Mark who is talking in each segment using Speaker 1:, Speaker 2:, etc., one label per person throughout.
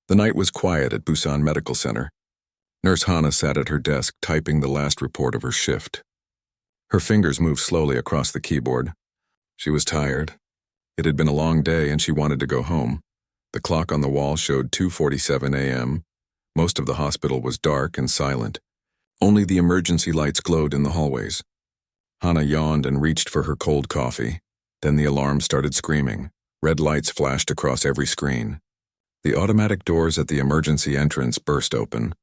Speaker 1: The night was quiet at Busan Medical Center. Nurse Hana sat at her desk typing the last report of her shift. Her fingers moved slowly across the keyboard. She was tired. It had been a long day and she wanted to go home. The clock on the wall showed 2:47 a.m. Most of the hospital was dark and silent. Only the emergency lights glowed in the hallways. Hana yawned and reached for her cold coffee. Then the alarm started screaming. Red lights flashed across every screen. The automatic doors at the emergency entrance burst open.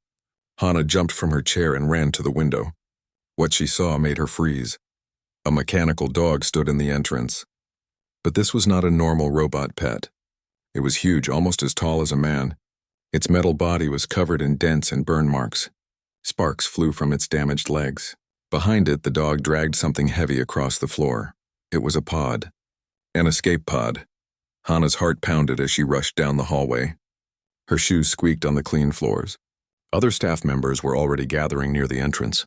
Speaker 1: Hana jumped from her chair and ran to the window. What she saw made her freeze. A mechanical dog stood in the entrance. But this was not a normal robot pet. It was huge, almost as tall as a man. Its metal body was covered in dents and burn marks. Sparks flew from its damaged legs. Behind it, the dog dragged something heavy across the floor. It was a pod. An escape pod. Hana's heart pounded as she rushed down the hallway. Her shoes squeaked on the clean floors. Other staff members were already gathering near the entrance.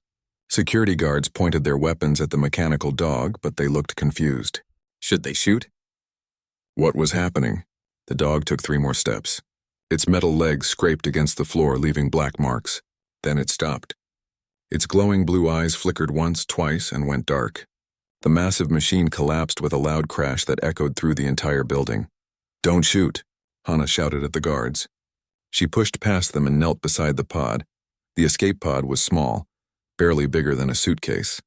Speaker 1: Security guards pointed their weapons at the mechanical dog, but they looked confused. Should they shoot? What was happening? The dog took 3 more steps. Its metal legs scraped against the floor, leaving black marks. Then it stopped. Its glowing blue eyes flickered once, twice, and went dark. The massive machine collapsed with a loud crash that echoed through the entire building. "Don't shoot," Hana shouted at the guards. She pushed past them and knelt beside the pod. The escape pod was small, barely bigger than a suitcase.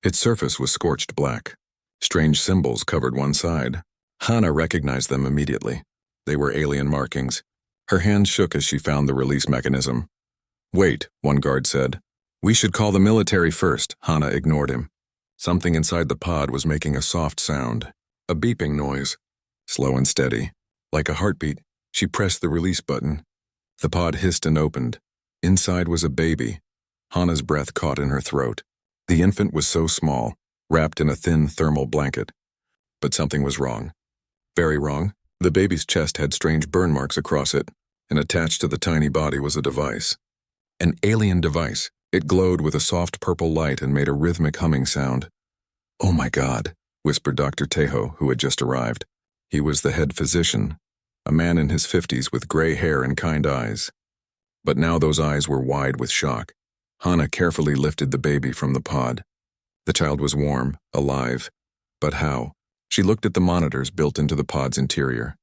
Speaker 1: Its surface was scorched black. Strange symbols covered one side. Hana recognized them immediately. They were alien markings. Her hand shook as she found the release mechanism. "Wait," one guard said. "We should call the military first." Hana ignored him. Something inside the pod was making a soft sound, a beeping noise, slow and steady, like a heartbeat. She pressed the release button. The pod hissed and opened. Inside was a baby. Hana's breath caught in her throat. The infant was so small, wrapped in a thin thermal blanket. But something was wrong. Very wrong. The baby's chest had strange burn marks across it, and attached to the tiny body was a device. An alien device. It glowed with a soft purple light and made a rhythmic humming sound. "Oh my God," whispered Dr. Tejo, who had just arrived. He was the head physician, a man in his 50s with gray hair and kind eyes. But now those eyes were wide with shock. Hana carefully lifted the baby from the pod. The child was warm, alive. But how? She looked at the monitors built into the pod's interior.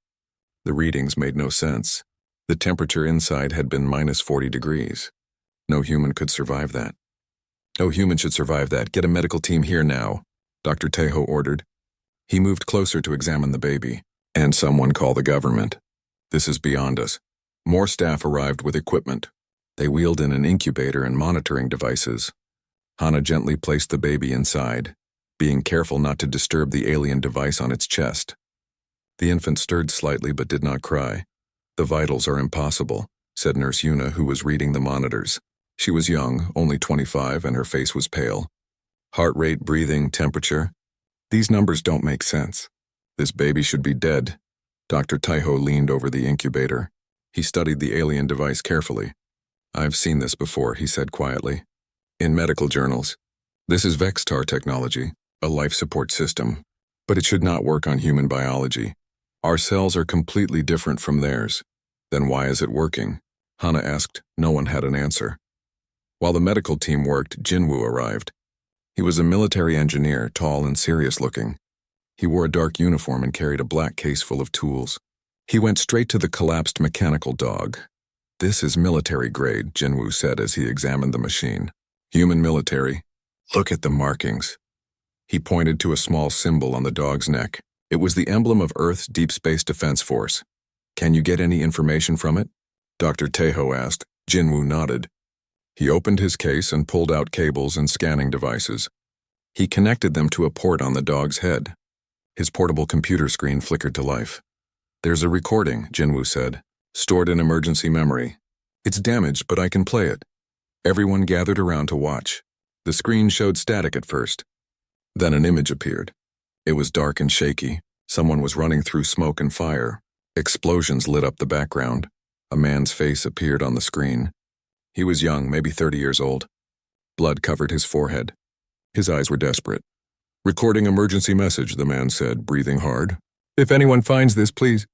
Speaker 1: The readings made no sense. The temperature inside had been -40 degrees. No human could survive that. "No human should survive that. Get a medical team here now," Dr. Tejo ordered. He moved closer to examine the baby. "And someone call the government. This is beyond us." More staff arrived with equipment. They wheeled in an incubator and monitoring devices. Hana gently placed the baby inside, being careful not to disturb the alien device on its chest. The infant stirred slightly but did not cry. "The vitals are impossible," said Nurse Yuna, who was reading the monitors. She was young, only 25, and her face was pale. Heart rate, breathing, temperature. These numbers don't make sense. This baby should be dead. Dr. Tejo leaned over the incubator. He studied the alien device carefully. "I've seen this before," he said quietly. "In medical journals. This is Vextar technology, a life support system, but it should not work on human biology. Our cells are completely different from theirs. Then why is it working?" Hana asked. No one had an answer. While the medical team worked, Jinwoo arrived. He was a military engineer, tall and serious-looking. He wore a dark uniform and carried a black case full of tools. He went straight to the collapsed mechanical dog. "This is military grade," Jinwoo said as he examined the machine. "Human military. Look at the markings." He pointed to a small symbol on the dog's neck. It was the emblem of Earth's Deep Space Defense Force. "Can you get any information from it?" Dr. Tejo asked. Jinwoo nodded. He opened his case and pulled out cables and scanning devices. He connected them to a port on the dog's head. His portable computer screen flickered to life. "There's a recording," Jinwoo said, "stored in emergency memory. It's damaged, but I can play it." Everyone gathered around to watch. The screen showed static at first. Then an image appeared. It was dark and shaky. Someone was running through smoke and fire. Explosions lit up the background. A man's face appeared on the screen. He was young, maybe 30 years old. Blood covered his forehead. His eyes were desperate. "Recording emergency message," the man said, breathing hard. "If anyone finds this, please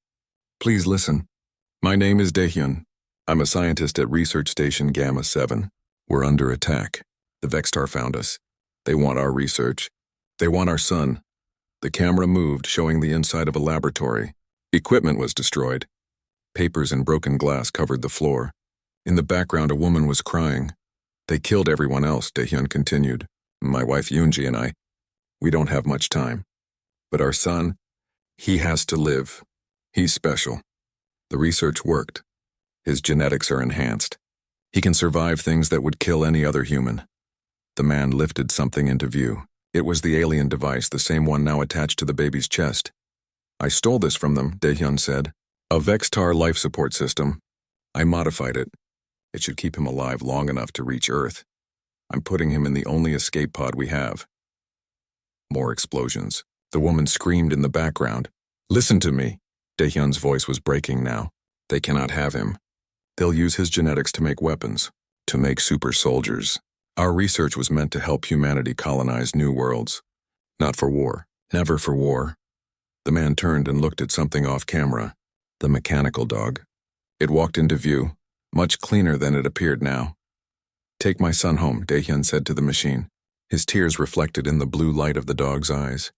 Speaker 1: listen." My name is Daehyun. I'm a scientist at Research Station Gamma 7. We're under attack. The Vextar found us. They want our research. They want our son. The camera moved, showing the inside of a laboratory. Equipment was destroyed. Papers and broken glass covered the floor. In the background, a woman was crying. They killed everyone else, Daehyun continued. My wife Yoonji and I. We don't have much time. But our son, he has to live. He's special. The research worked. His genetics are enhanced. He can survive things that would kill any other human. The man lifted something into view. It was the alien device, the same one now attached to the baby's chest. I stole this from them, Daehyun said. A Vextar life support system. I modified it. It should keep him alive long enough to reach Earth. I'm putting him in the only escape pod we have. More explosions. The woman screamed in the background. Listen to me. Daehyun's voice was breaking now. They cannot have him. They'll use his genetics to make weapons, to make super soldiers. Our research was meant to help humanity colonize new worlds. Not for war. Never for war. The man turned and looked at something off camera. The mechanical dog. It walked into view, much cleaner than it appeared now. Take my son home, Daehyun said to the machine. His tears reflected in the blue light of the dog's eyes.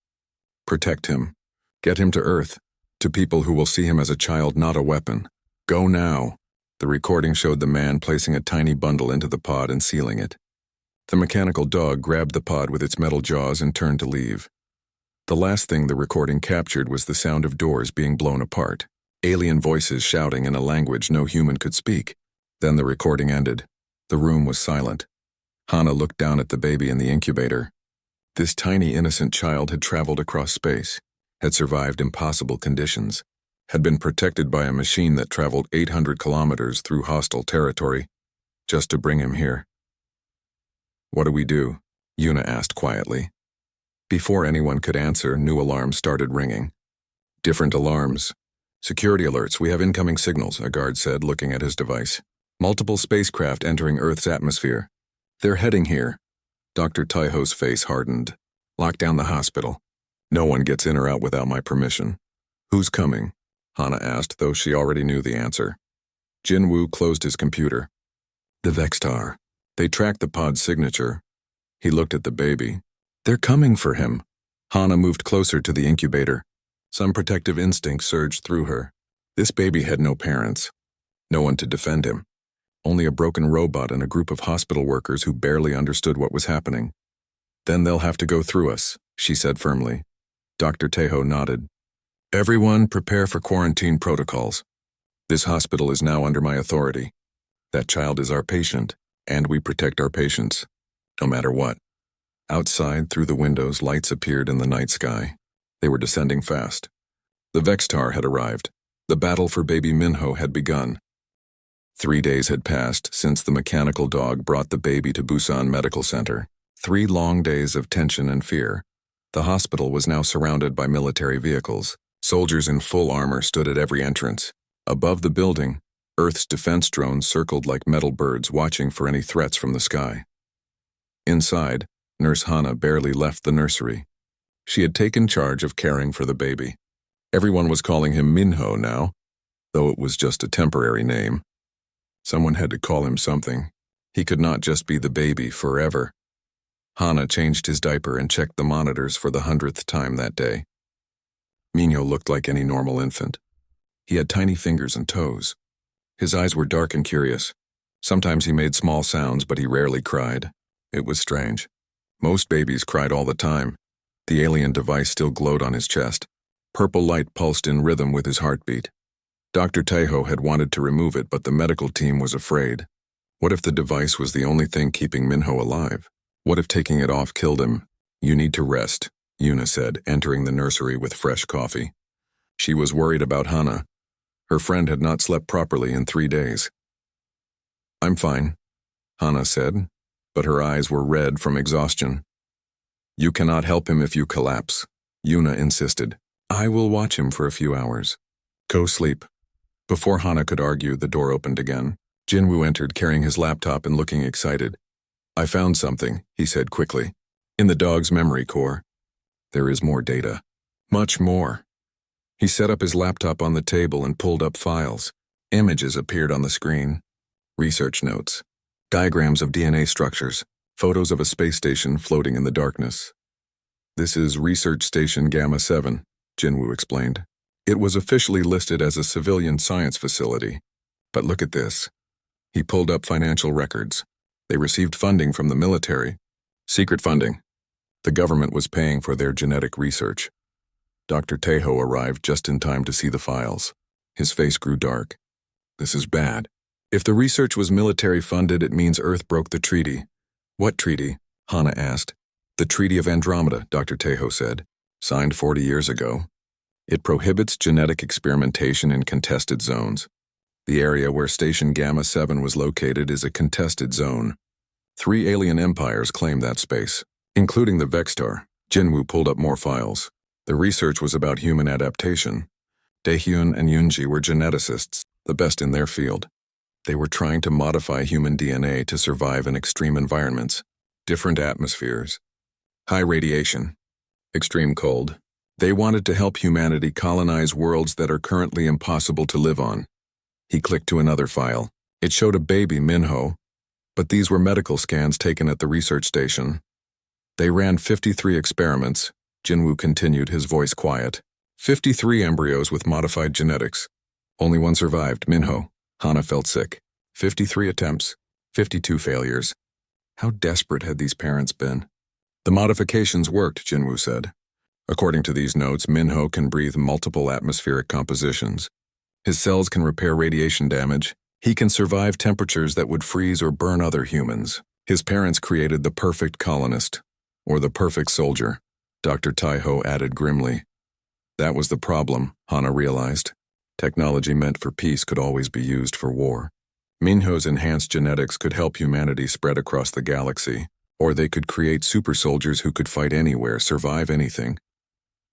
Speaker 1: Protect him. Get him to Earth, to people who will see him as a child, not a weapon. Go now. The recording showed the man placing a tiny bundle into the pod and sealing it. The mechanical dog grabbed the pod with its metal jaws and turned to leave. The last thing the recording captured was the sound of doors being blown apart, alien voices shouting in a language no human could speak. Then the recording ended. The room was silent. Hana looked down at the baby in the incubator. This tiny innocent child had traveled across space, had survived impossible conditions, had been protected by a machine that traveled 800 kilometers through hostile territory, just to bring him here. What do we do? Yuna asked quietly. Before anyone could answer, new alarms started ringing. Different alarms. Security alerts, we have incoming signals, a guard said, looking at his device. Multiple spacecraft entering Earth's atmosphere. They're heading here. Dr. Taiho's face hardened. Lock down the hospital. No one gets in or out without my permission. Who's coming? Hana asked, though she already knew the answer. Jinwoo closed his computer. The Vextar. They tracked the pod's signature. He looked at the baby. They're coming for him. Hana moved closer to the incubator. Some protective instinct surged through her. This baby had no parents. No one to defend him. Only a broken robot and a group of hospital workers who barely understood what was happening. Then they'll have to go through us, she said firmly. Dr. Taiho nodded. Everyone prepare for quarantine protocols. This hospital is now under my authority. That child is our patient, and we protect our patients, no matter what. Outside, through the windows, lights appeared in the night sky. They were descending fast. The Vextar had arrived. The battle for baby Minho had begun. 3 days had passed since the mechanical dog brought the baby to Busan Medical Center. 3 long days of tension and fear. The hospital was now surrounded by military vehicles. Soldiers in full armor stood at every entrance. Above the building, Earth's defense drones circled like metal birds watching for any threats from the sky. Inside, Nurse Hana barely left the nursery. She had taken charge of caring for the baby. Everyone was calling him Minho now, though it was just a temporary name. Someone had to call him something. He could not just be the baby forever. Hana changed his diaper and checked the monitors for the 100th time that day. Minho looked like any normal infant. He had tiny fingers and toes. His eyes were dark and curious. Sometimes he made small sounds, but he rarely cried. It was strange. Most babies cried all the time. The alien device still glowed on his chest. Purple light pulsed in rhythm with his heartbeat. Dr. Taiho had wanted to remove it, but the medical team was afraid. What if the device was the only thing keeping Minho alive? What if taking it off killed him? You need to rest, Yuna said, entering the nursery with fresh coffee. She was worried about Hana. Her friend had not slept properly in 3 days. I'm fine, Hana said, but her eyes were red from exhaustion. You cannot help him if you collapse, Yuna insisted. I will watch him for a few hours. Go sleep. Before Hana could argue, the door opened again. Jinwoo entered carrying his laptop and looking excited. I found something, he said quickly. In the dog's memory core. There is more data. Much more. He set up his laptop on the table and pulled up files. Images appeared on the screen. Research notes. Diagrams of DNA structures. Photos of a space station floating in the darkness. This is Research Station Gamma 7, Jinwoo explained. It was officially listed as a civilian science facility. But look at this. He pulled up financial records. They received funding from the military. Secret funding. The government was paying for their genetic research. Dr. Taeho arrived just in time to see the files. His face grew dark. This is bad. If the research was military funded, it means Earth broke the treaty. What treaty? Hana asked. The Treaty of Andromeda, Dr. Taeho said, signed 40 years ago. It prohibits genetic experimentation in contested zones. The area where Station Gamma 7 was located is a contested zone. 3 alien empires claim that space, including the Vextar. Jinwoo pulled up more files. The research was about human adaptation. Daehyun and Yoonji were geneticists, the best in their field. They were trying to modify human DNA to survive in extreme environments, different atmospheres, high radiation, extreme cold. They wanted to help humanity colonize worlds that are currently impossible to live on. He clicked to another file. It showed a baby, Minho, but these were medical scans taken at the research station. They ran 53 experiments. Jinwoo continued, his voice quiet. 53 embryos with modified genetics. Only one survived, Minho. Hana felt sick. 53 attempts, 52 failures. How desperate had these parents been? The modifications worked, Jinwoo said. According to these notes, Minho can breathe multiple atmospheric compositions. His cells can repair radiation damage. He can survive temperatures that would freeze or burn other humans. His parents created the perfect colonist, or the perfect soldier, Dr. Taeho added grimly. That was the problem, Hana realized. Technology meant for peace could always be used for war. Minho's enhanced genetics could help humanity spread across the galaxy, or they could create super soldiers who could fight anywhere, survive anything.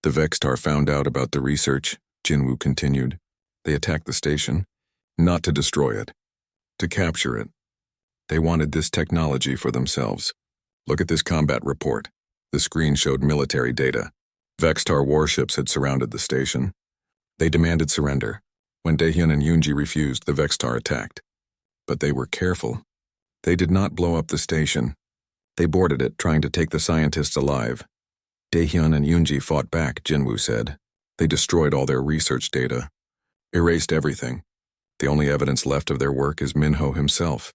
Speaker 1: The Vextar found out about the research, Jinwoo continued. They attacked the station, not to destroy it, to capture it. They wanted this technology for themselves. Look at this combat report. The screen showed military data. Vextar warships had surrounded the station. They demanded surrender. When Daehyun and Yoonji refused, the Vextar attacked. But they were careful. They did not blow up the station. They boarded it, trying to take the scientists alive. Daehyun and Yoonji fought back, Jinwoo said. They destroyed all their research data. Erased everything. The only evidence left of their work is Minho himself.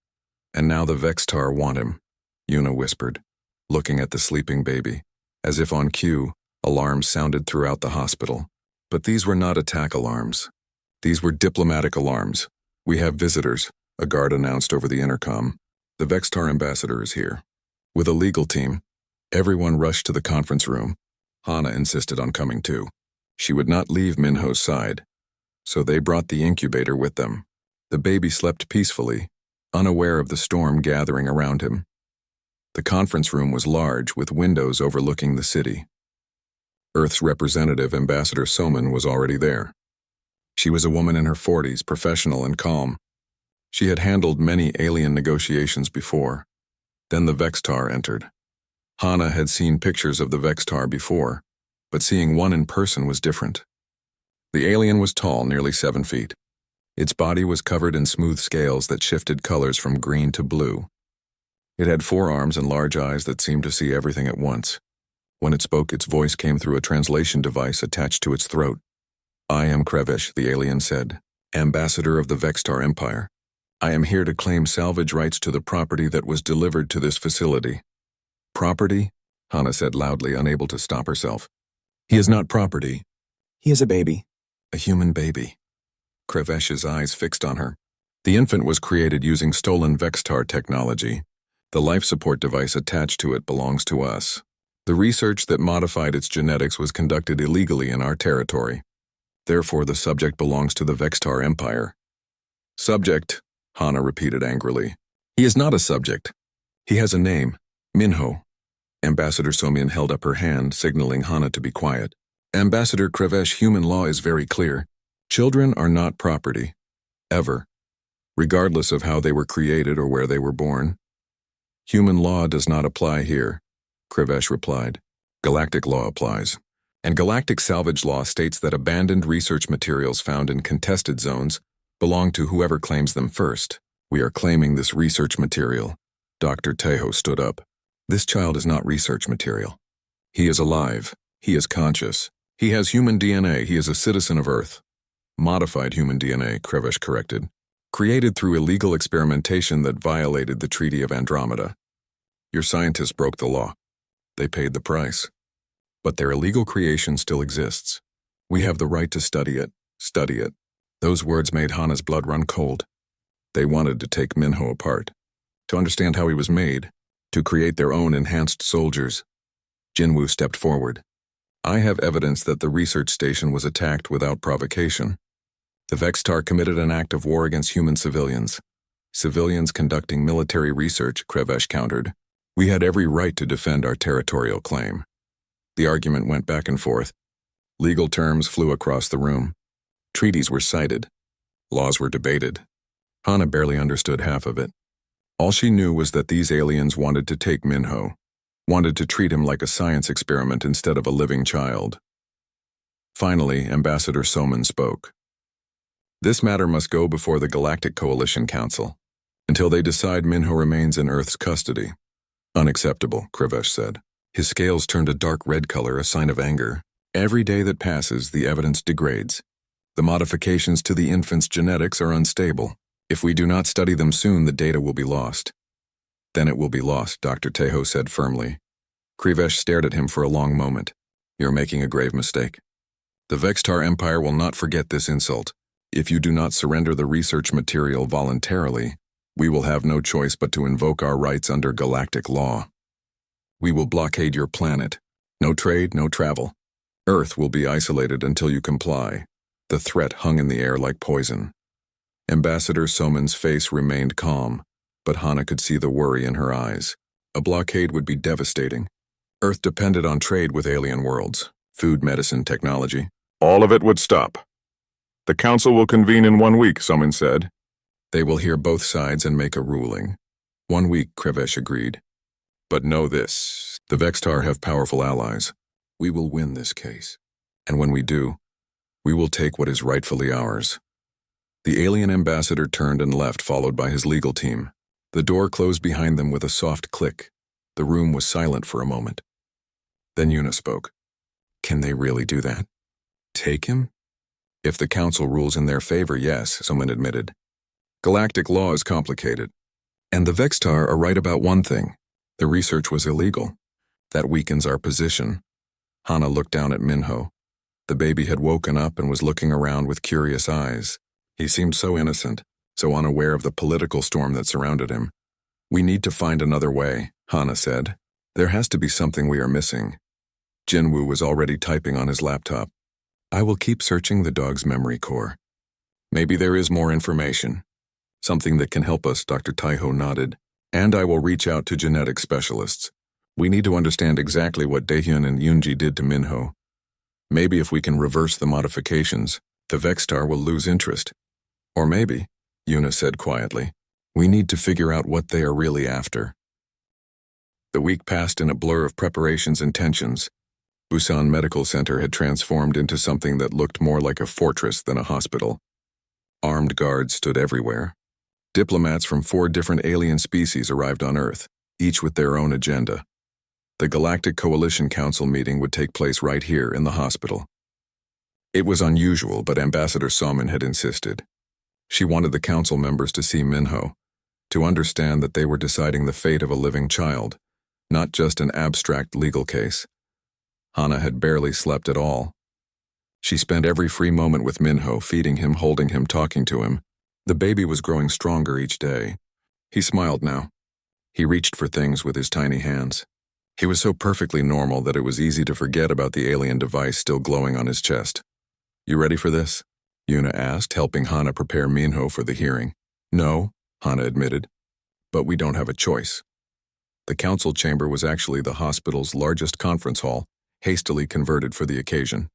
Speaker 1: And now the Vextar want him, Yuna whispered, looking at the sleeping baby. As if on cue, alarms sounded throughout the hospital. But these were not attack alarms. These were diplomatic alarms. We have visitors, a guard announced over the intercom. The Vextar ambassador is here. With a legal team, everyone rushed to the conference room. Hana insisted on coming too. She would not leave Minho's side, so they brought the incubator with them. The baby slept peacefully, unaware of the storm gathering around him. The conference room was large, with windows overlooking the city. Earth's representative, Ambassador Soman, was already there. She was a woman in her 40s, professional and calm. She had handled many alien negotiations before. Then the Vextar entered. Hana had seen pictures of the Vextar before, but seeing one in person was different. The alien was tall, nearly 7 feet. Its body was covered in smooth scales that shifted colors from green to blue. It had 4 arms and large eyes that seemed to see everything at once. When it spoke, its voice came through a translation device attached to its throat. I am Krevesh, the alien said, ambassador of the Vextar Empire. I am here to claim salvage rights to the property that was delivered to this facility. Property? Hana said loudly, unable to stop herself. He is not property.
Speaker 2: He is a baby.
Speaker 1: A human baby. Krevesh's eyes fixed on her. The infant was created using stolen Vextar technology. The life support device attached to it belongs to us. The research that modified its genetics was conducted illegally in our territory. Therefore, the subject belongs to the Vextar Empire. Subject, Hana repeated angrily. He is not a subject. He has a name, Minho. Ambassador Somian held up her hand, signaling Hana to be quiet. Ambassador Krevesh, human law is very clear. Children are not property. Ever. Regardless of how they were created or where they were born. Human law does not apply here, Krevesh replied. Galactic law applies. And galactic salvage law states that abandoned research materials found in contested zones belong to whoever claims them first. We are claiming this research material. Dr. Tejo stood up. This child is not research material. He is alive. He is conscious. He has human DNA. He is a citizen of Earth. Modified human DNA, Krevesh corrected. Created through illegal experimentation that violated the Treaty of Andromeda. Your scientists broke the law. They paid the price. But their illegal creation still exists. We have the right to study it. Study it. Those words made Hana's blood run cold. They wanted to take Minho apart. To understand how he was made. To create their own enhanced soldiers. Jinwoo stepped forward. I have evidence that the research station was attacked without provocation. The Vextar committed an act of war against human civilians. Civilians conducting military research, Krevesh countered. We had every right to defend our territorial claim. The argument went back and forth. Legal terms flew across the room. Treaties were cited. Laws were debated. Hana barely understood half of it. All she knew was that these aliens wanted to take Minho, wanted to treat him like a science experiment instead of a living child. Finally, Ambassador Soman spoke. This matter must go before the Galactic Coalition Council, until they decide Minho remains in Earth's custody. Unacceptable, Krevesh said. His scales turned a dark red color, a sign of anger. Every day that passes, the evidence degrades. The modifications to the infant's genetics are unstable. If we do not study them soon, the data will be lost. Then it will be lost, Dr. Tejo said firmly. Krevesh stared at him for a long moment. You're making a grave mistake. The Vextar Empire will not forget this insult. If you do not surrender the research material voluntarily, we will have no choice but to invoke our rights under galactic law. We will blockade your planet. No trade, no travel. Earth will be isolated until you comply. The threat hung in the air like poison. Ambassador Soman's face remained calm, but Hana could see the worry in her eyes. A blockade would be devastating. Earth depended on trade with alien worlds, food, medicine, technology. All of it would stop. The council will convene in 1 week, Soman said. They will hear both sides and make a ruling. 1 week, Krevesh agreed. But know this, the Vextar have powerful allies. We will win this case. And when we do, we will take what is rightfully ours. The alien ambassador turned and left, followed by his legal team. The door closed behind them with a soft click. The room was silent for a moment. Then Yuna spoke. Can they really do that? Take him? If the council rules in their favor, yes, Soman admitted. Galactic law is complicated. And the Vextar are right about one thing. The research was illegal. That weakens our position. Hana looked down at Minho. The baby had woken up and was looking around with curious eyes. He seemed so innocent, so unaware of the political storm that surrounded him. We need to find another way, Hana said. There has to be something we are missing. Jinwoo was already typing on his laptop. I will keep searching the dog's memory core. Maybe there is more information. Something that can help us, Dr. Tejo nodded. And I will reach out to genetic specialists. We need to understand exactly what Daehyun and Yoonji did to Minho. Maybe if we can reverse the modifications, the Vextar will lose interest. Or maybe, Yuna said quietly, we need to figure out what they are really after. The week passed in a blur of preparations and tensions. Busan Medical Center had transformed into something that looked more like a fortress than a hospital. Armed guards stood everywhere. Diplomats from 4 different alien species arrived on Earth, each with their own agenda. The Galactic Coalition Council meeting would take place right here in the hospital. It was unusual, but Ambassador Soman had insisted. She wanted the council members to see Minho, to understand that they were deciding the fate of a living child, not just an abstract legal case. Hana had barely slept at all. She spent every free moment with Minho, feeding him, holding him, talking to him. The baby was growing stronger each day. He smiled now. He reached for things with his tiny hands. He was so perfectly normal that it was easy to forget about the alien device still glowing on his chest. You ready for this? Yuna asked, helping Hana prepare Minho for the hearing. No, Hana admitted. But we don't have a choice. The council chamber was actually the hospital's largest conference hall, hastily converted for the occasion.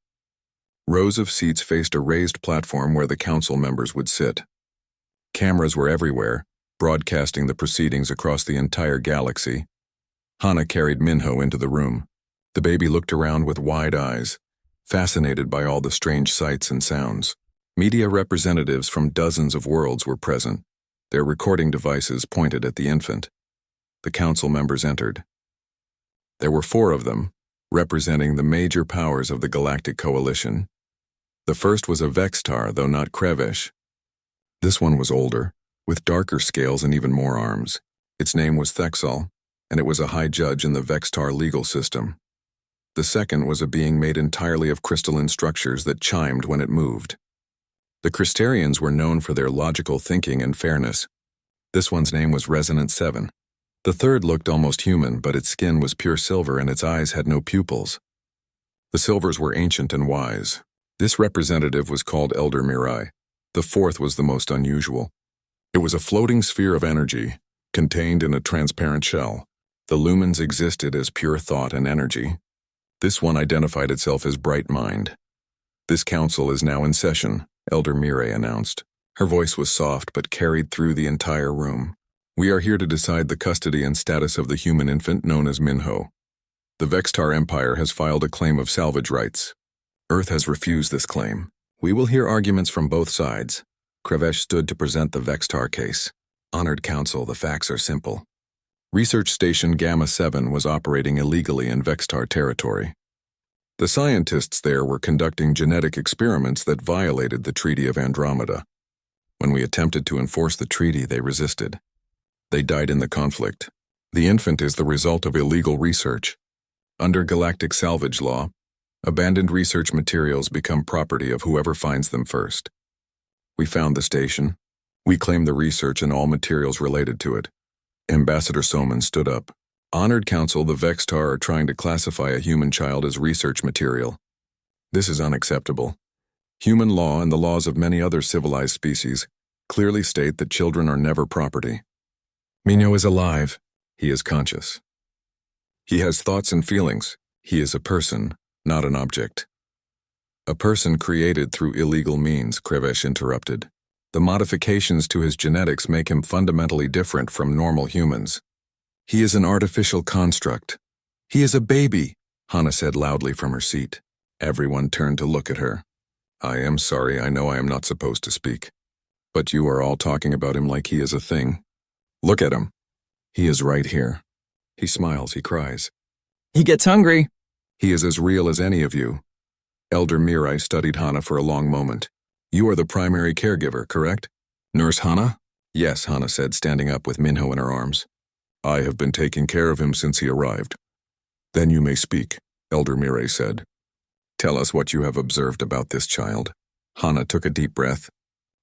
Speaker 1: Rows of seats faced a raised platform where the council members would sit. Cameras were everywhere, broadcasting the proceedings across the entire galaxy. Hana carried Minho into the room. The baby looked around with wide eyes, fascinated by all the strange sights and sounds. Media representatives from dozens of worlds were present, their recording devices pointed at the infant. The council members entered. There were 4 of them, representing the major powers of the Galactic Coalition. The first was a Vextar, though not Krevesh. This one was older, with darker scales and even more arms. Its name was Thexal, and it was a high judge in the Vextar legal system. The second was a being made entirely of crystalline structures that chimed when it moved. The Crystarians were known for their logical thinking and fairness. This one's name was Resonant 7. The third looked almost human, but its skin was pure silver and its eyes had no pupils. The silvers were ancient and wise. This representative was called Elder Mirai. The fourth was the most unusual. It was a floating sphere of energy, contained in a transparent shell. The lumens existed as pure thought and energy. This one identified itself as Bright Mind. "This council is now in session," Elder Mirai announced. Her voice was soft but carried through the entire room. "We are here to decide the custody and status of the human infant known as Minho. The Vextar Empire has filed a claim of salvage rights. Earth has refused this claim. We will hear arguments from both sides." Krevesh stood to present the Vextar case. "Honored Council, the facts are simple. Research Station Gamma 7 was operating illegally in Vextar territory. The scientists there were conducting genetic experiments that violated the Treaty of Andromeda. When we attempted to enforce the treaty, they resisted. They died in the conflict. The infant is the result of illegal research. Under galactic salvage law, abandoned research materials become property of whoever finds them first. We found the station. We claim the research and all materials related to it." Ambassador Soman stood up. "Honored Council, the Vextar are trying to classify a human child as research material. This is unacceptable. Human law and the laws of many other civilized species clearly state that children are never property. Minho is alive. He is conscious. He has thoughts and feelings. He is a person, not an object." "A person created through illegal means," Krevesh interrupted. "The modifications to his genetics make him fundamentally different from normal humans. He is an artificial construct." "He is a baby," Hana said loudly from her seat. Everyone turned to look at her. "I am sorry, I know I am not supposed to speak. But you are all talking about him like he is a thing. Look at him. He is right here. He smiles, he cries.
Speaker 2: He gets hungry."
Speaker 1: He is as real as any of you." Elder Mirai studied Hana for a long moment. "You are the primary caregiver, correct?" "Nurse Hana?" "Yes," Hana said, standing up with Minho in her arms. "I have been taking care of him since he arrived." "Then you may speak," Elder Mirai said. "Tell us what you have observed about this child." Hana took a deep breath.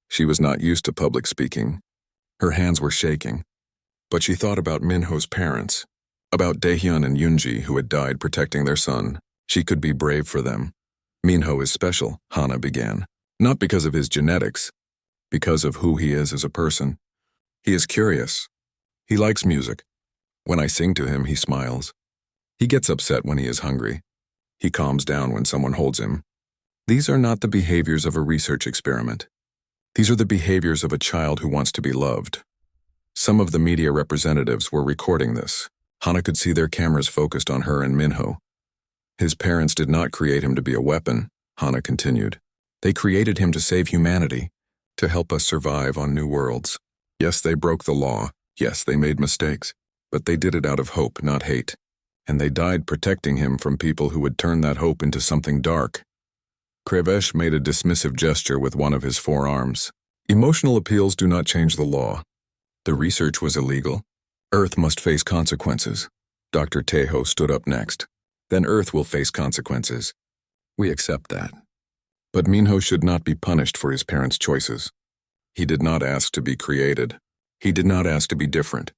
Speaker 1: She was not used to public speaking. Her hands were shaking. But she thought about Minho's parents, about Daehyun and Yoonji who had died protecting their son. She could be brave for them. "Minho is special," Hana began. "Not because of his genetics, because of who he is as a person. He is curious. He likes music. When I sing to him, he smiles. He gets upset when he is hungry. He calms down when someone holds him. These are not the behaviors of a research experiment. These are the behaviors of a child who wants to be loved." Some of the media representatives were recording this. Hana could see their cameras focused on her and Minho. "His parents did not create him to be a weapon," Hana continued. "They created him to save humanity, to help us survive on new worlds. Yes, they broke the law. Yes, they made mistakes. But they did it out of hope, not hate. And they died protecting him from people who would turn that hope into something dark." Krevesh made a dismissive gesture with one of his forearms. "Emotional appeals do not change the law. The research was illegal. Earth must face consequences." Dr. Tejo stood up next. "Then Earth will face consequences. We accept that. But Minho should not be punished for his parents' choices. He did not ask to be created. He did not ask to be different.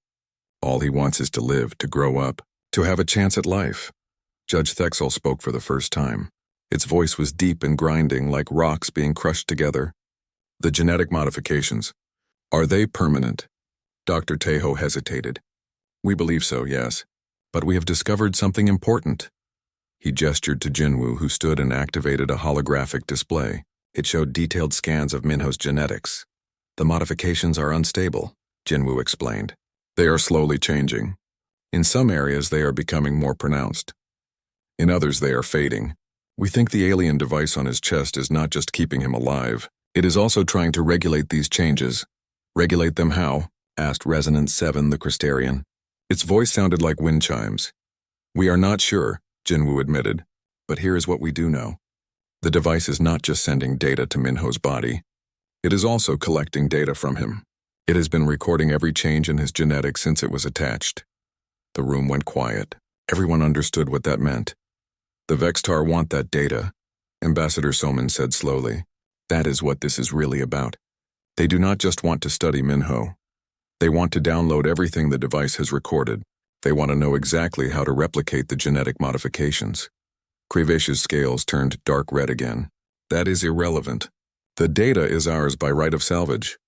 Speaker 1: All he wants is to live, to grow up, to have a chance at life." Judge Thexel spoke for the first time. Its voice was deep and grinding, like rocks being crushed together. "The genetic modifications, are they permanent?" Dr. Tejo hesitated. "We believe so, yes. But we have discovered something important." He gestured to Jinwoo, who stood and activated a holographic display. It showed detailed scans of Minho's genetics. "The modifications are unstable," Jinwoo explained. "They are slowly changing. In some areas they are becoming more pronounced. In others they are fading. We think the alien device on his chest is not just keeping him alive, It is also trying to regulate these changes. Regulate them how? Asked Resonance 7, the Crystarian. Its voice sounded like wind chimes. We are not sure, Jinwoo admitted, but here is what we do know. The device is not just sending data to Minho's body. It is also collecting data from him. It has been recording every change in his genetics since it was attached. The room went quiet. Everyone understood what that meant. The Vextar want that data, Ambassador Soman said slowly. That is what this is really about. They do not just want to study Minho. They want to download everything the device has recorded. They want to know exactly how to replicate the genetic modifications. Krivesh's scales turned dark red again. That is irrelevant. The data is ours by right of salvage.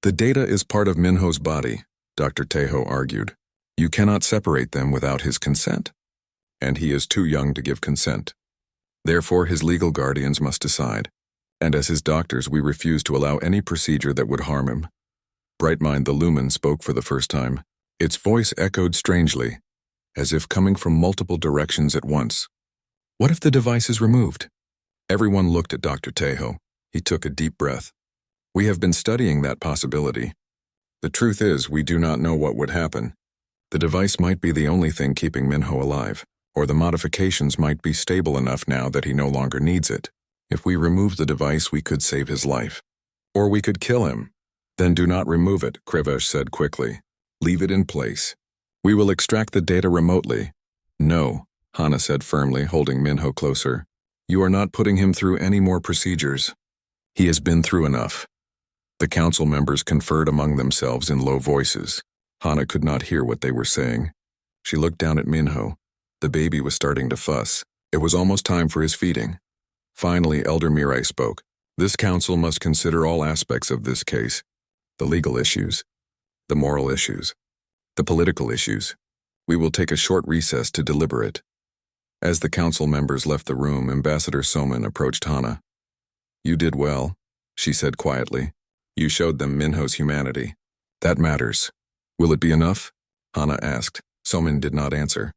Speaker 1: The data is part of Minho's body, Dr. Tejo argued. You cannot separate them without his consent. And he is too young to give consent. Therefore, his legal guardians must decide. And as his doctors, we refuse to allow any procedure that would harm him. Brightmind the Lumen spoke for the first time. Its voice echoed strangely, as if coming from multiple directions at once. What if the device is removed? Everyone looked at Dr. Tejo. He took a deep breath. We have been studying that possibility. The truth is, we do not know what would happen. The device might be the only thing keeping Minho alive, or the modifications might be stable enough now that he no longer needs it. If we remove the device, we could save his life. Or we could kill him. Then do not remove it, Krivesh said quickly. Leave it in place. We will extract the data remotely. No, Hana said firmly, holding Minho closer. You are not putting him through any more procedures. He has been through enough. The council members conferred among themselves in low voices. Hana could not hear what they were saying. She looked down at Minho. The baby was starting to fuss. It was almost time for his feeding. Finally, Elder Mirai spoke. This council must consider all aspects of this case. The legal issues, the moral issues, the political issues. We will take a short recess to deliberate. As the council members left the room, Ambassador Soman approached Hana. You did well, she said quietly. You showed them Minho's humanity. That matters. Will it be enough? Hana asked. Soman did not answer.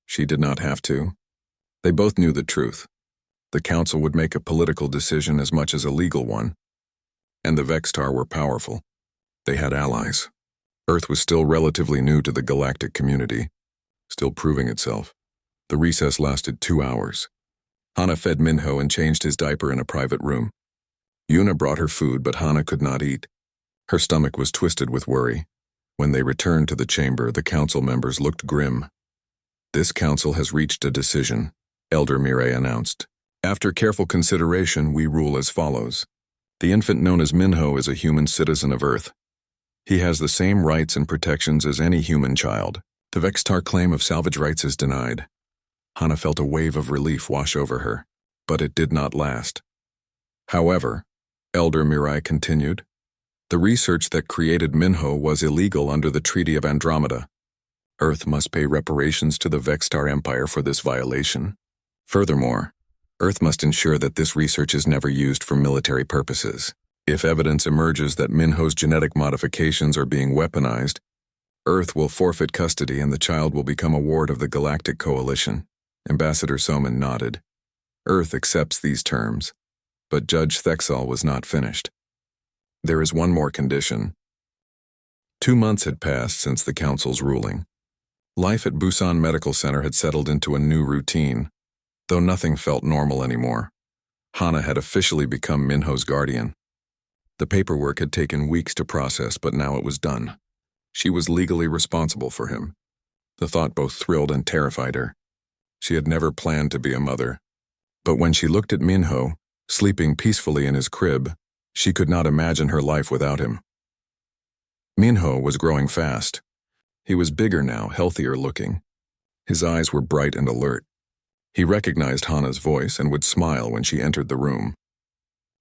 Speaker 1: She did not have to. They both knew the truth. The council would make a political decision as much as a legal one. And the Vextar were powerful. They had allies. Earth was still relatively new to the galactic community, still proving itself. The recess lasted 2 hours. Hana fed Minho and changed his diaper in a private room. Yuna brought her food, but Hana could not eat. Her stomach was twisted with worry. When they returned to the chamber, the council members looked grim. This council has reached a decision, Elder Mirai announced. After careful consideration, we rule as follows. The infant known as Minho is a human citizen of Earth. He has the same rights and protections as any human child. The Vextar claim of salvage rights is denied. Hana felt a wave of relief wash over her, but it did not last. However, Elder Mirai continued, the research that created Minho was illegal under the Treaty of Andromeda. Earth must pay reparations to the Vextar Empire for this violation. Furthermore, Earth must ensure that this research is never used for military purposes. If evidence emerges that Minho's genetic modifications are being weaponized, Earth will forfeit custody and the child will become a ward of the Galactic Coalition. Ambassador Soman nodded. Earth accepts these terms, but Judge Thexal was not finished. There is one more condition. 2 months had passed since the council's ruling. Life at Busan Medical Center had settled into a new routine, though nothing felt normal anymore. Hana had officially become Minho's guardian. The paperwork had taken weeks to process, but now it was done. She was legally responsible for him. The thought both thrilled and terrified her. She had never planned to be a mother. But when she looked at Minho, sleeping peacefully in his crib, she could not imagine her life without him. Minho was growing fast. He was bigger now, healthier looking. His eyes were bright and alert. He recognized Hana's voice and would smile when she entered the room.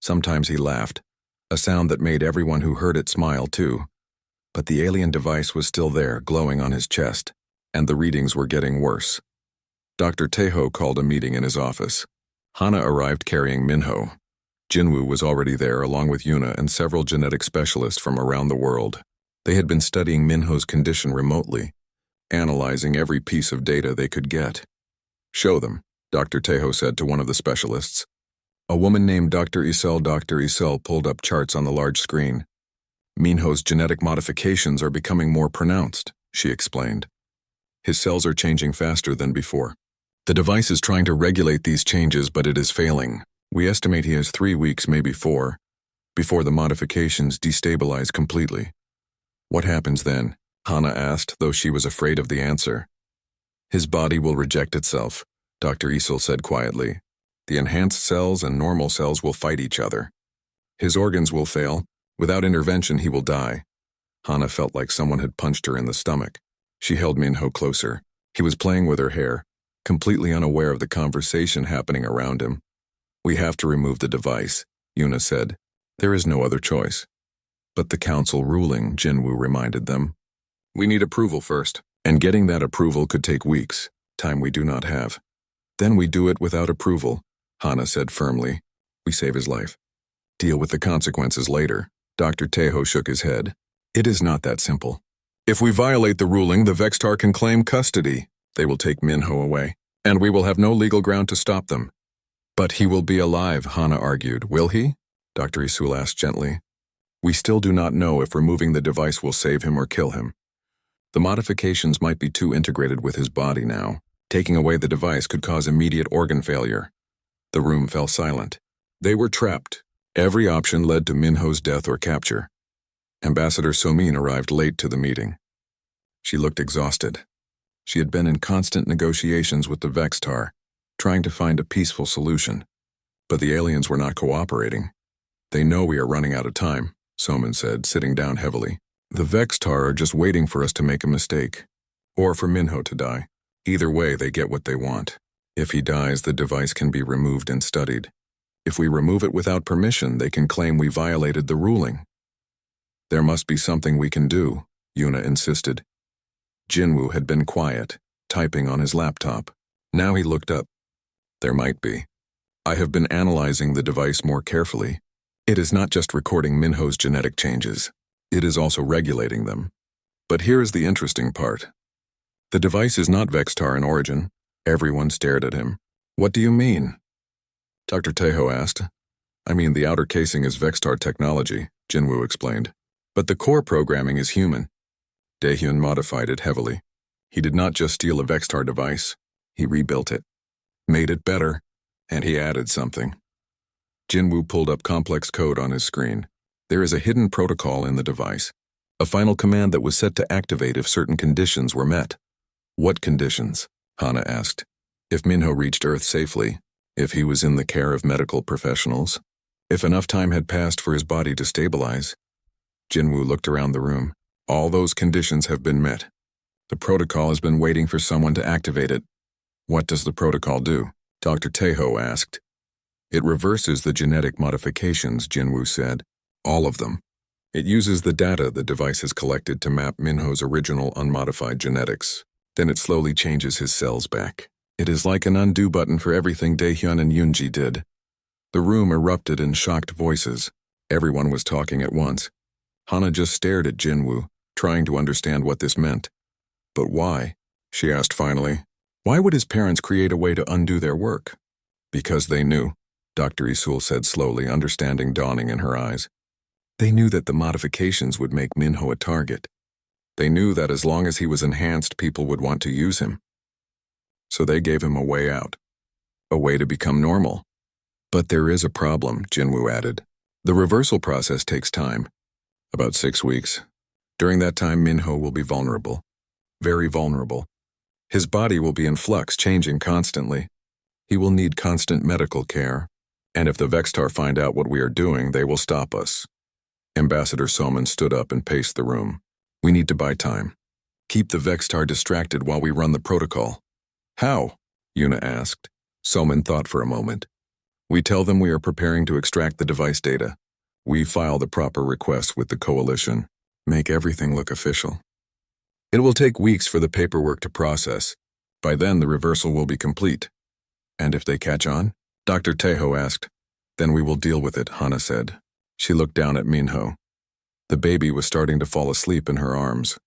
Speaker 1: Sometimes he laughed, a sound that made everyone who heard it smile too. But the alien device was still there, glowing on his chest, and the readings were getting worse. Dr. Tejo called a meeting in his office. Hana arrived carrying Minho. Jinwoo was already there, along with Yuna and several genetic specialists from around the world. They had been studying Minho's condition remotely, analyzing every piece of data they could get. Show them, Dr. Tejo said to one of the specialists. A woman named Dr. Isel pulled up charts on the large screen. Minho's genetic modifications are becoming more pronounced, she explained. His cells are changing faster than before. The device is trying to regulate these changes, but it is failing. We estimate he has 3 weeks, maybe 4, before the modifications destabilize completely. What happens then? Hana asked, though she was afraid of the answer. His body will reject itself, Dr. Isel said quietly. The enhanced cells and normal cells will fight each other. His organs will fail. Without intervention, he will die. Hana felt like someone had punched her in the stomach. She held Minho closer. He was playing with her hair, completely unaware of the conversation happening around him. We have to remove the device, Yuna said. There is no other choice. But the council ruling, Jinwoo reminded them. We need approval first, and getting that approval could take weeks, time we do not have. Then we do it without approval, Hana said firmly. We save his life. Deal with the consequences later. Dr. Tejo shook his head. It is not that simple. If we violate the ruling, the Vextar can claim custody. They will take Minho away, and we will have no legal ground to stop them. But he will be alive, Hana argued. Will he? Dr. Isul asked gently. We still do not know if removing the device will save him or kill him. The modifications might be too integrated with his body now. Taking away the device could cause immediate organ failure. The room fell silent. They were trapped. Every option led to Minho's death or capture. Ambassador Somin arrived late to the meeting. She looked exhausted. She had been in constant negotiations with the Vextar, trying to find a peaceful solution. But the aliens were not cooperating. They know we are running out of time, Somin said, sitting down heavily. The Vextar are just waiting for us to make a mistake, or for Minho to die. Either way, they get what they want. If he dies, the device can be removed and studied. If we remove it without permission, they can claim we violated the ruling. There must be something we can do, Yuna insisted. Jinwoo had been quiet, typing on his laptop. Now he looked up. There might be. I have been analyzing the device more carefully. It is not just recording Minho's genetic changes. It is also regulating them. But here is the interesting part. The device is not Vextar in origin. Everyone stared at him. What do you mean? Dr. Tejo asked. I mean, the outer casing is Vextar technology, Jinwoo explained. But the core programming is human. Daehyun modified it heavily. He did not just steal a Vextar device. He rebuilt it, made it better, and he added something. Jinwoo pulled up complex code on his screen. There is a hidden protocol in the device, a final command that was set to activate if certain conditions were met. What conditions? Hana asked. If Minho reached Earth safely, if he was in the care of medical professionals, if enough time had passed for his body to stabilize. Jinwoo looked around the room. All those conditions have been met. The protocol has been waiting for someone to activate it. What does the protocol do? Dr. Tejo asked. It reverses the genetic modifications, Jinwoo said. All of them. It uses the data the device has collected to map Minho's original unmodified genetics. Then it slowly changes his cells back. It is like an undo button for everything Daehyun and Yoonji did. The room erupted in shocked voices. Everyone was talking at once. Hana just stared at Jinwoo, trying to understand what this meant. But why? She asked finally. Why would his parents create a way to undo their work? Because they knew, Dr. Isul said slowly, understanding dawning in her eyes. They knew that the modifications would make Minho a target. They knew that as long as he was enhanced, people would want to use him. So they gave him a way out. A way to become normal. But there is a problem, Jinwoo added. The reversal process takes time. About 6 weeks. During that time, Minho will be vulnerable. Very vulnerable. His body will be in flux, changing constantly. He will need constant medical care. And if the Vextar find out what we are doing, they will stop us. Ambassador Somin stood up and paced the room. We need to buy time. Keep the Vextar distracted while we run the protocol. How? Yuna asked. Somin thought for a moment. We tell them we are preparing to extract the device data. We file the proper request with the coalition. Make everything look official. It will take weeks for the paperwork to process. By then, the reversal will be complete. And if they catch on? Dr. Tejo asked. Then we will deal with it, Hana said. She looked down at Minho. The baby was starting to fall asleep in her arms.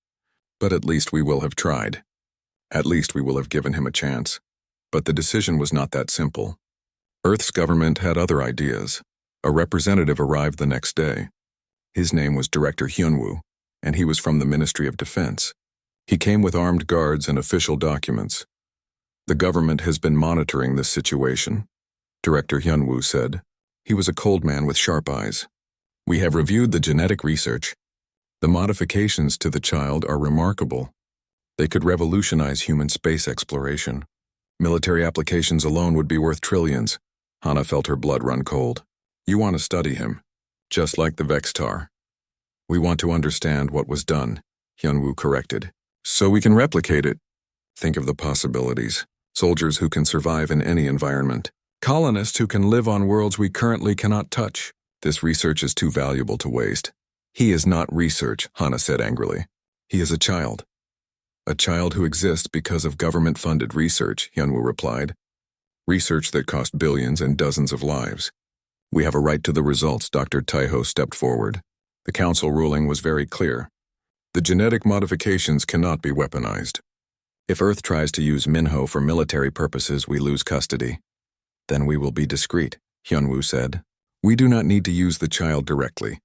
Speaker 1: But at least we will have tried. At least we will have given him a chance. But the decision was not that simple. Earth's government had other ideas. A representative arrived the next day. His name was Director Hyunwoo, and he was from the Ministry of Defense. He came with armed guards and official documents. The government has been monitoring this situation, Director Hyunwoo said. He was a cold man with sharp eyes. We have reviewed the genetic research. The modifications to the child are remarkable. They could revolutionize human space exploration. Military applications alone would be worth trillions. Hana felt her blood run cold. You want to study him, just like the Vextar. We want to understand what was done, Hyunwoo corrected, so we can replicate it. Think of the possibilities. Soldiers who can survive in any environment. Colonists who can live on worlds we currently cannot touch. This research is too valuable to waste. He is not research, Hana said angrily. He is a child. A child who exists because of government-funded research, Hyunwoo replied. Research that cost billions and dozens of lives. We have a right to the results, Dr. Taiho stepped forward. The council ruling was very clear. The genetic modifications cannot be weaponized. If Earth tries to use Minho for military purposes, we lose custody. Then we will be discreet, Hyunwoo said. We do not need to use the child directly.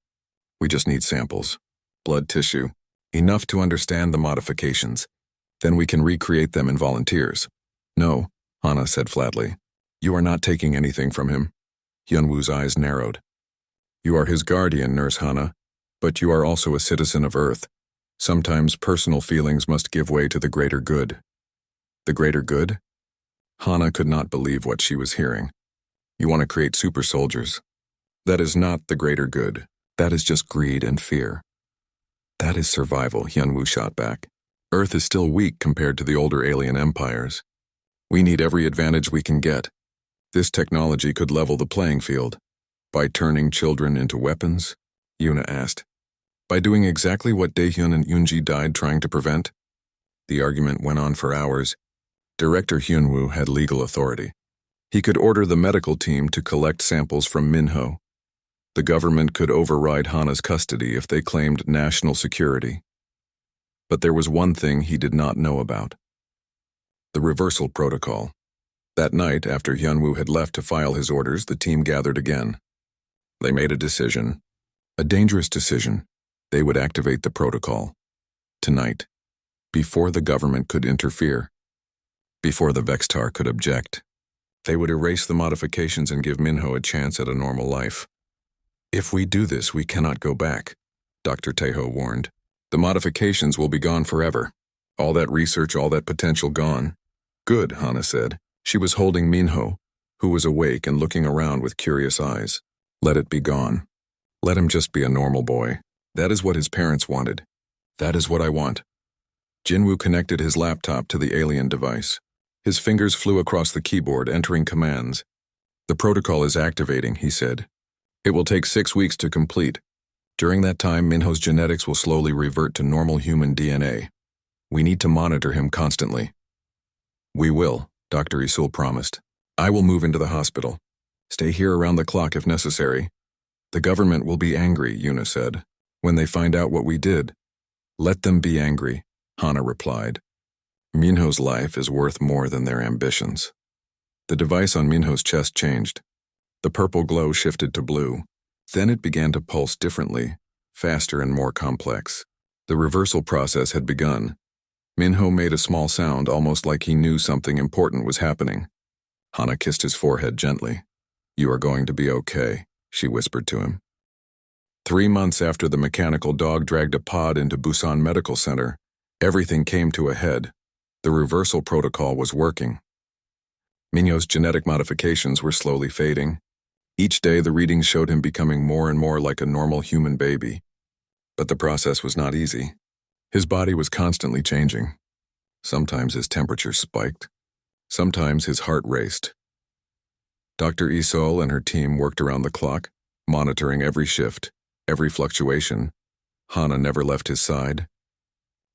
Speaker 1: We just need samples, blood tissue, enough to understand the modifications. Then we can recreate them in volunteers. No, Hana said flatly. You are not taking anything from him. Hyunwoo's eyes narrowed. You are his guardian, Nurse Hana, but you are also a citizen of Earth. Sometimes personal feelings must give way to the greater good. The greater good? Hana could not believe what she was hearing. You want to create super soldiers. That is not the greater good. That is just greed and fear. That is survival, Hyunwoo shot back. Earth is still weak compared to the older alien empires. We need every advantage we can get. This technology could level the playing field. By turning children into weapons? Yuna asked. By doing exactly what Daehyun and Yoonji died trying to prevent? The argument went on for hours. Director Hyunwoo had legal authority. He could order the medical team to collect samples from Minho. The government could override Hana's custody if they claimed national security. But there was one thing he did not know about. The reversal protocol. That night, after Hyunwoo had left to file his orders, the team gathered again. They made a decision. A dangerous decision. They would activate the protocol. Tonight. Before the government could interfere. Before the Vextar could object. They would erase the modifications and give Minho a chance at a normal life. If we do this, we cannot go back, Dr. Taeho warned. The modifications will be gone forever. All that research, all that potential gone. Good, Hana said. She was holding Minho, who was awake and looking around with curious eyes. Let it be gone. Let him just be a normal boy. That is what his parents wanted. That is what I want. Jinwoo connected his laptop to the alien device. His fingers flew across the keyboard, entering commands. The protocol is activating, he said. It will take 6 weeks to complete. During that time, Minho's genetics will slowly revert to normal human DNA. We need to monitor him constantly. We will, Dr. Isul promised. I will move into the hospital. Stay here around the clock if necessary. The government will be angry, Yuna said, when they find out what we did. Let them be angry, Hana replied. Minho's life is worth more than their ambitions. The device on Minho's chest changed. The purple glow shifted to blue. Then it began to pulse differently, faster and more complex. The reversal process had begun. Minho made a small sound, almost like he knew something important was happening. Hana kissed his forehead gently. You are going to be okay, she whispered to him. 3 months after the mechanical dog dragged a pod into Busan Medical Center, everything came to a head. The reversal protocol was working. Minho's genetic modifications were slowly fading. Each day the readings showed him becoming more and more like a normal human baby. But the process was not easy. His body was constantly changing. Sometimes his temperature spiked. Sometimes his heart raced. Dr. Isol and her team worked around the clock, monitoring every shift, every fluctuation. Hana never left his side.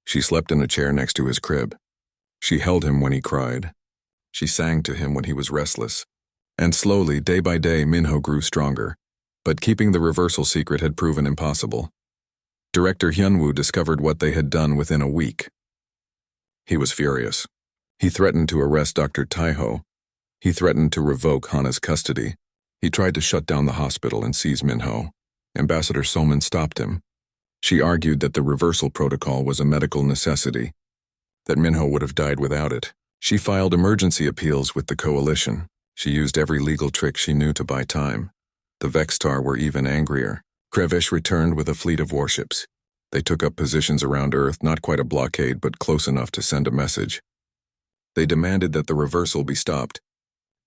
Speaker 1: She slept in a chair next to his crib. She held him when he cried. She sang to him when he was restless. And slowly, day by day, Minho grew stronger. But keeping the reversal secret had proven impossible. Director Hyunwoo discovered what they had done within a week. He was furious. He threatened to arrest Dr. Taiho. He threatened to revoke Hana's custody. He tried to shut down the hospital and seize Minho. Ambassador Soman stopped him. She argued that the reversal protocol was a medical necessity, that Minho would have died without it. She filed emergency appeals with the coalition. She used every legal trick she knew to buy time. The Vextar were even angrier. Krevesh returned with a fleet of warships. They took up positions around Earth, not quite a blockade, but close enough to send a message. They demanded that the reversal be stopped,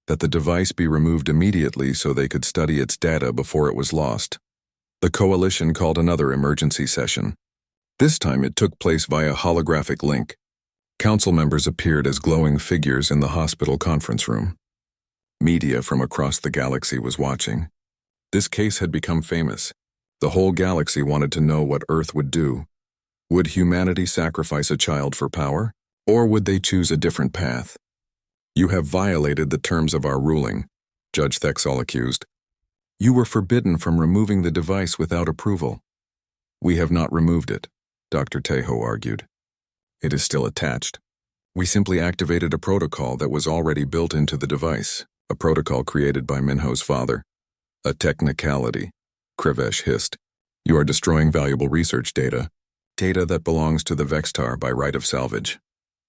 Speaker 1: that the device be removed immediately so they could study its data before it was lost. The coalition called another emergency session. This time it took place via holographic link. Council members appeared as glowing figures in the hospital conference room. Media from across the galaxy was watching. This case had become famous. The whole galaxy wanted to know what Earth would do. Would humanity sacrifice a child for power, or would they choose a different path? You have violated the terms of our ruling, Judge Thexal accused. You were forbidden from removing the device without approval. We have not removed it, Dr. Tejo argued. It is still attached. We simply activated a protocol that was already built into the device, a protocol created by Minho's father. A technicality, Krevesh hissed. You are destroying valuable research data that belongs to the Vextar by right of salvage.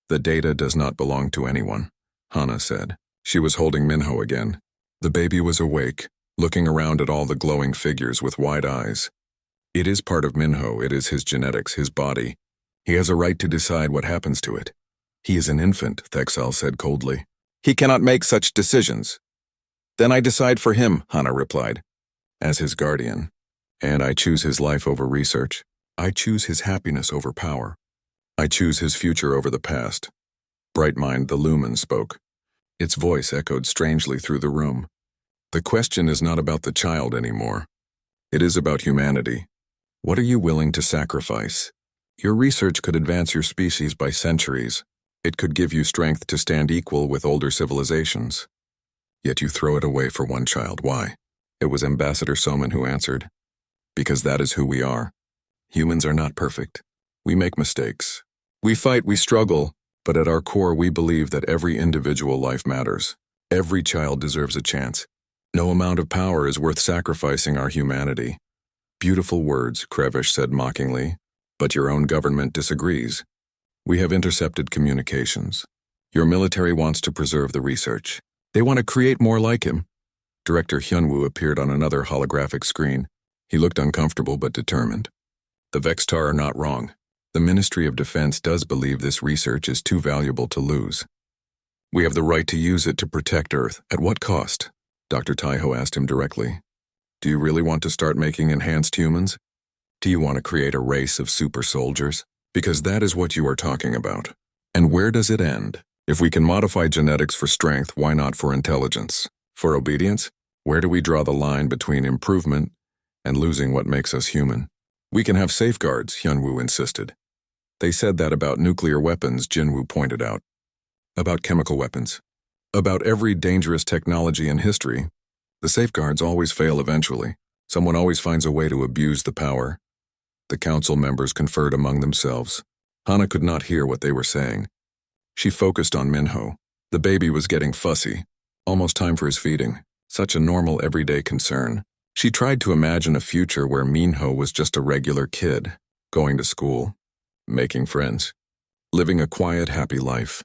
Speaker 1: The data does not belong to anyone, Hana said. She was holding Minho again. The baby was awake, looking around at all the glowing figures with wide eyes. It is part of Minho, it is his genetics, his body. He has a right to decide what happens to it. He is an infant, Thexal said coldly. He cannot make such decisions. Then I decide for him, Hana replied. As his guardian. And I choose his life over research. I choose his happiness over power. I choose his future over the past. Brightmind the Lumen spoke. Its voice echoed strangely through the room. The question is not about the child anymore. It is about humanity. What are you willing to sacrifice? Your research could advance your species by centuries. It could give you strength to stand equal with older civilizations. Yet you throw it away for one child. Why? It was Ambassador Soman who answered. Because that is who we are. Humans are not perfect. We make mistakes. We fight, we struggle, but at our core we believe that every individual life matters. Every child deserves a chance. No amount of power is worth sacrificing our humanity. Beautiful words, Krevesh said mockingly, but your own government disagrees. We have intercepted communications. Your military wants to preserve the research. They want to create more like him. Director Hyunwoo appeared on another holographic screen. He looked uncomfortable but determined. The Vextar are not wrong. The Ministry of Defense does believe this research is too valuable to lose. We have the right to use it to protect Earth. At what cost? Dr. Taiho asked him directly. Do you really want to start making enhanced humans? Do you want to create a race of super soldiers? Because that is what you are talking about. And where does it end? If we can modify genetics for strength, why not for intelligence? For obedience? Where do we draw the line between improvement and losing what makes us human? We can have safeguards, Hyunwoo insisted. They said that about nuclear weapons, Jinwoo pointed out. About chemical weapons. About every dangerous technology in history. The safeguards always fail eventually. Someone always finds a way to abuse the power. The council members conferred among themselves. Hana could not hear what they were saying. She focused on Minho. The baby was getting fussy. Almost time for his feeding. Such a normal, everyday concern. She tried to imagine a future where Minho was just a regular kid, going to school, making friends, living a quiet, happy life.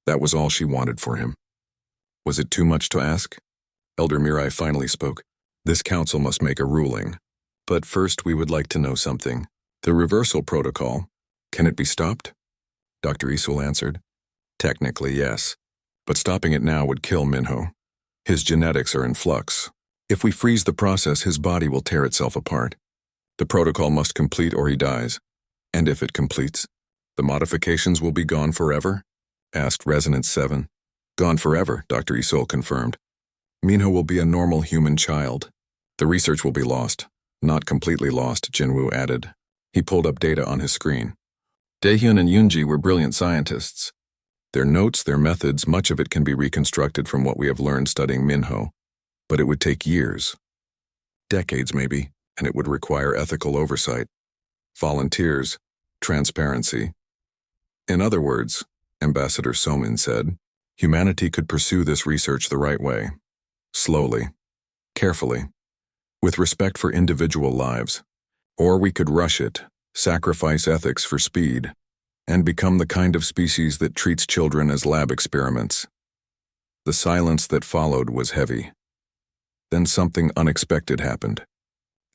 Speaker 1: That was all she wanted for him. Was it too much to ask? Elder Mirai finally spoke. This council must make a ruling. But first we would like to know something. The reversal protocol, can it be stopped? Dr. Isul answered. Technically, yes. But stopping it now would kill Minho. His genetics are in flux. If we freeze the process, his body will tear itself apart. The protocol must complete or he dies. And if it completes, the modifications will be gone forever? Asked Resonance 7. Gone forever, Dr. Isul confirmed. Minho will be a normal human child. The research will be lost. Not completely lost, Jinwoo added. He pulled up data on his screen. Daehyun and Yoonji were brilliant scientists. Their notes, their methods, much of it can be reconstructed from what we have learned studying Minho. But it would take years. Decades, maybe, and it would require ethical oversight. Volunteers, transparency. In other words, Ambassador Somin said, Humanity could pursue this research the right way. Slowly. Carefully. With respect for individual lives. Or we could rush it, sacrifice ethics for speed, and become the kind of species that treats children as lab experiments. The silence that followed was heavy. Then something unexpected happened.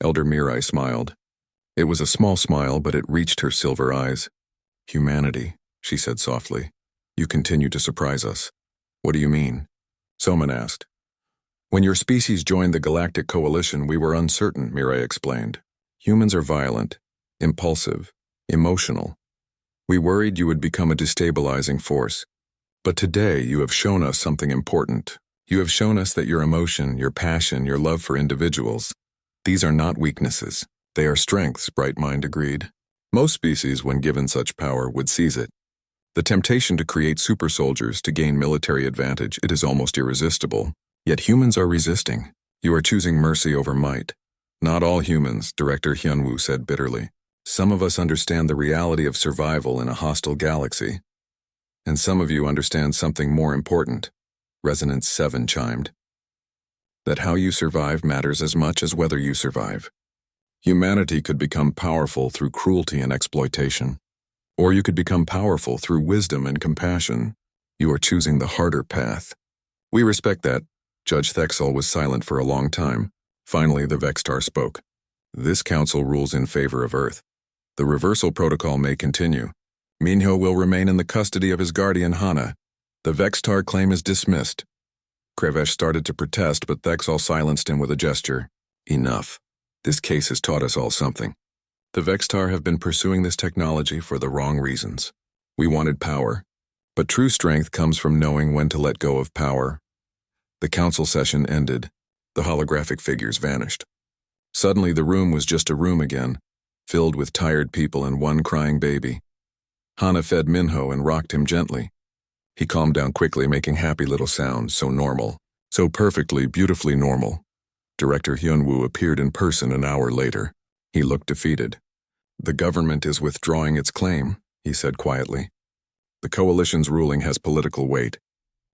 Speaker 1: Elder Mirai smiled. It was a small smile, but it reached her silver eyes. Humanity, she said softly. You continue to surprise us. What do you mean? Soman asked. When your species joined the Galactic Coalition, we were uncertain, Mirai explained. Humans are violent, impulsive, emotional. We worried you would become a destabilizing force. But today you have shown us something important. You have shown us that your emotion, your passion, your love for individuals, these are not weaknesses. They are strengths, Bright Mind agreed. Most species, when given such power, would seize it. The temptation to create super soldiers to gain military advantage, it is almost irresistible. Yet humans are resisting. You are choosing mercy over might. Not all humans, Director Hyunwoo said bitterly. Some of us understand the reality of survival in a hostile galaxy. And some of you understand something more important, Resonance 7 chimed. That how you survive matters as much as whether you survive. Humanity could become powerful through cruelty and exploitation. Or you could become powerful through wisdom and compassion. You are choosing the harder path. We respect that. Judge Thexel was silent for a long time. Finally, the Vextar spoke. This council rules in favor of Earth. The reversal protocol may continue. Minho will remain in the custody of his guardian Hana. The Vextar claim is dismissed. Krevesh started to protest, but Thexel silenced him with a gesture. Enough. This case has taught us all something. The Vextar have been pursuing this technology for the wrong reasons. We wanted power. But true strength comes from knowing when to let go of power. The council session ended. The holographic figures vanished. Suddenly the room was just a room again, filled with tired people and one crying baby. Hana fed Minho and rocked him gently. He calmed down quickly, making happy little sounds, so normal, so perfectly, beautifully normal. Director Hyunwoo appeared in person an hour later. He looked defeated. The government is withdrawing its claim, he said quietly. The coalition's ruling has political weight.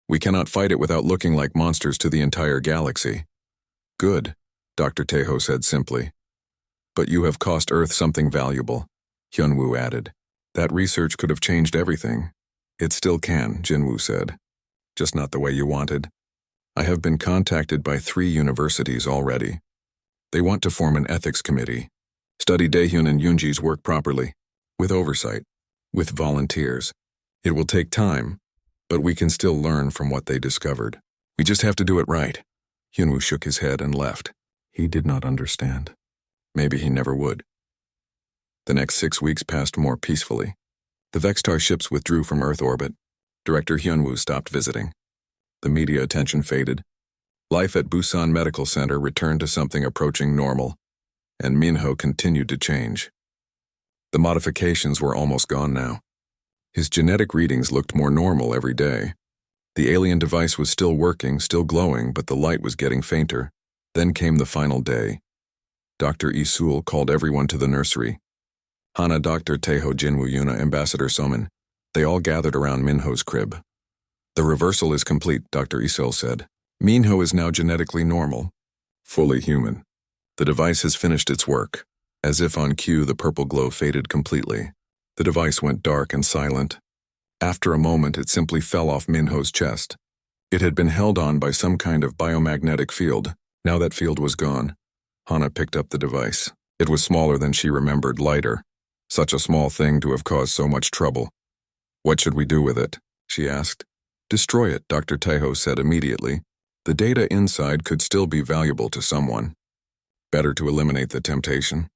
Speaker 1: We cannot fight it without looking like monsters to the entire galaxy. Good, Dr. Tejo said simply. But you have cost Earth something valuable, Hyunwoo added. That research could have changed everything. It still can, Jinwoo said. Just not the way you wanted. I have been contacted by 3 universities already. They want to form an ethics committee, study Daehyun and Yoonji's work properly, with oversight, with volunteers. It will take time, but we can still learn from what they discovered. We just have to do it right. Hyunwoo shook his head and left. He did not understand. Maybe he never would. The next 6 weeks passed more peacefully. The Vextar ships withdrew from Earth orbit. Director Hyunwoo stopped visiting. The media attention faded. Life at Busan Medical Center returned to something approaching normal, and Minho continued to change. The modifications were almost gone now. His genetic readings looked more normal every day. The alien device was still working, still glowing, but the light was getting fainter. Then came the final day. Dr. Isul called everyone to the nursery. Hana, Dr. Tejo, Jinwoo, Yuna, Ambassador Soman. They all gathered around Minho's crib. The reversal is complete, Dr. Isul said. Minho is now genetically normal, fully human. The device has finished its work. As if on cue, the purple glow faded completely. The device went dark and silent. After a moment, it simply fell off Minho's chest. It had been held on by some kind of biomagnetic field. Now that field was gone. Hana picked up the device. It was smaller than she remembered, lighter. Such a small thing to have caused so much trouble. What should we do with it? She asked. Destroy it, Dr. Tejo said immediately. The data inside could still be valuable to someone. Better to eliminate the temptation.